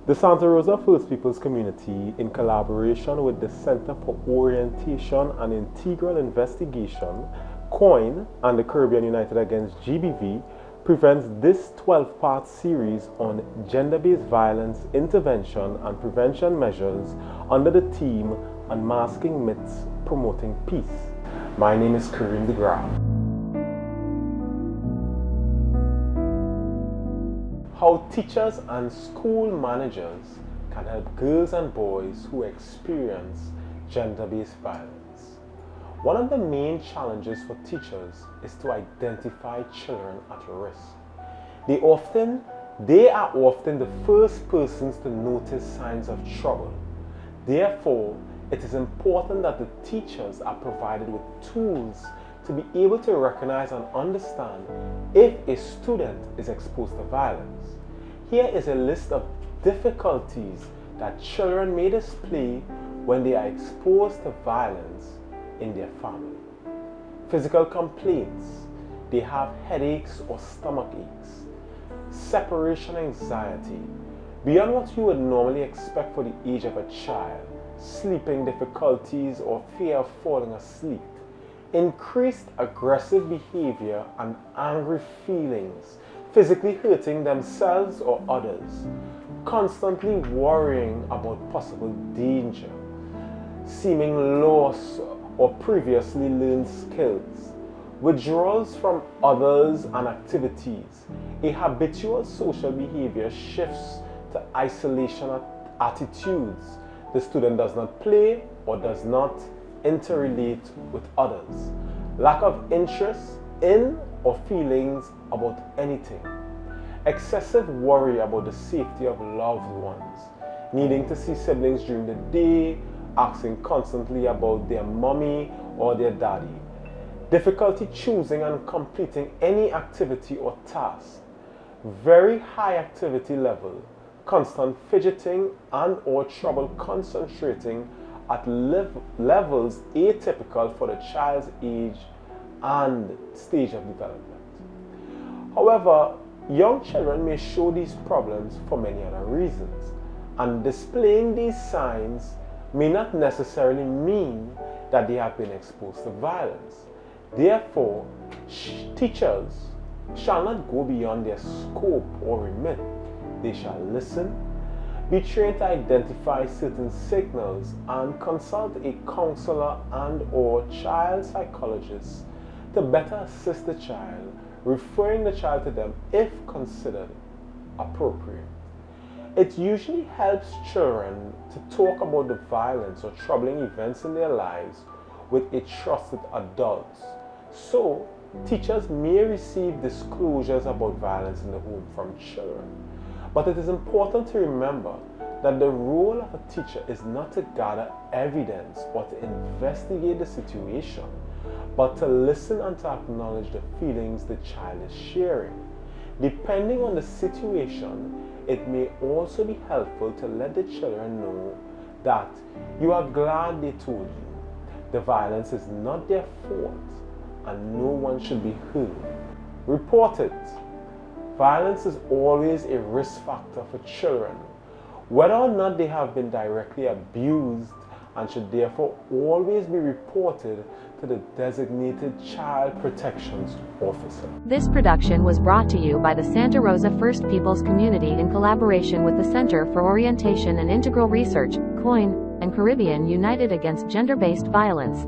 The Santa Rosa First Peoples community, in collaboration with the Center for Orientation and Integral Investigation, COIN, and the Caribbean United Against GBV, presents this 12-part series on gender-based violence intervention and prevention measures under the theme Unmasking Myths, Promoting Peace. My name is Kareem de Graaf. How teachers and school managers can help girls and boys who experience gender-based violence. One of the main challenges for teachers is to identify children at risk. They are often the first persons to notice signs of trouble. Therefore, it is important that the teachers are provided with tools to be able to recognize and understand if a student is exposed to violence. Here is a list of difficulties that children may display when they are exposed to violence in their family. Physical complaints. They have headaches or stomach aches. Separation anxiety. Beyond what you would normally expect for the age of a child. Sleeping difficulties or fear of falling asleep. Increased aggressive behavior and angry feelings, physically hurting themselves or others, constantly worrying about possible danger, seeming loss or previously learned skills, withdrawals from others and activities, a habitual social behavior shifts to isolation attitudes. The student does not play or does not interrelate with others, lack of interest in or feelings about anything, excessive worry about the safety of loved ones, needing to see siblings during the day, asking constantly about their mommy or their daddy, difficulty choosing and completing any activity or task, very high activity level, constant fidgeting and or trouble concentrating at levels atypical for the child's age and stage of development. However, young children may show these problems for many other reasons, and displaying these signs may not necessarily mean that they have been exposed to violence. Therefore, teachers shall not go beyond their scope or remit. They shall listen, be trained to identify certain signals, and consult a counselor and or child psychologist to better assist the child, referring the child to them if considered appropriate. It usually helps children to talk about the violence or troubling events in their lives with a trusted adult. So, teachers may receive disclosures about violence in the home from children. But it is important to remember that the role of a teacher is not to gather evidence or to investigate the situation, but to listen and to acknowledge the feelings the child is sharing. Depending on the situation, it may also be helpful to let the children know that you are glad they told you. The violence is not their fault and no one should be hurt. Report it. Violence is always a risk factor for children, whether or not they have been directly abused, and should therefore always be reported to the designated Child Protections Officer. This production was brought to you by the Santa Rosa First Peoples community in collaboration with the Center for Orientation and Integral Research, COIN, and Caribbean United Against Gender-Based Violence.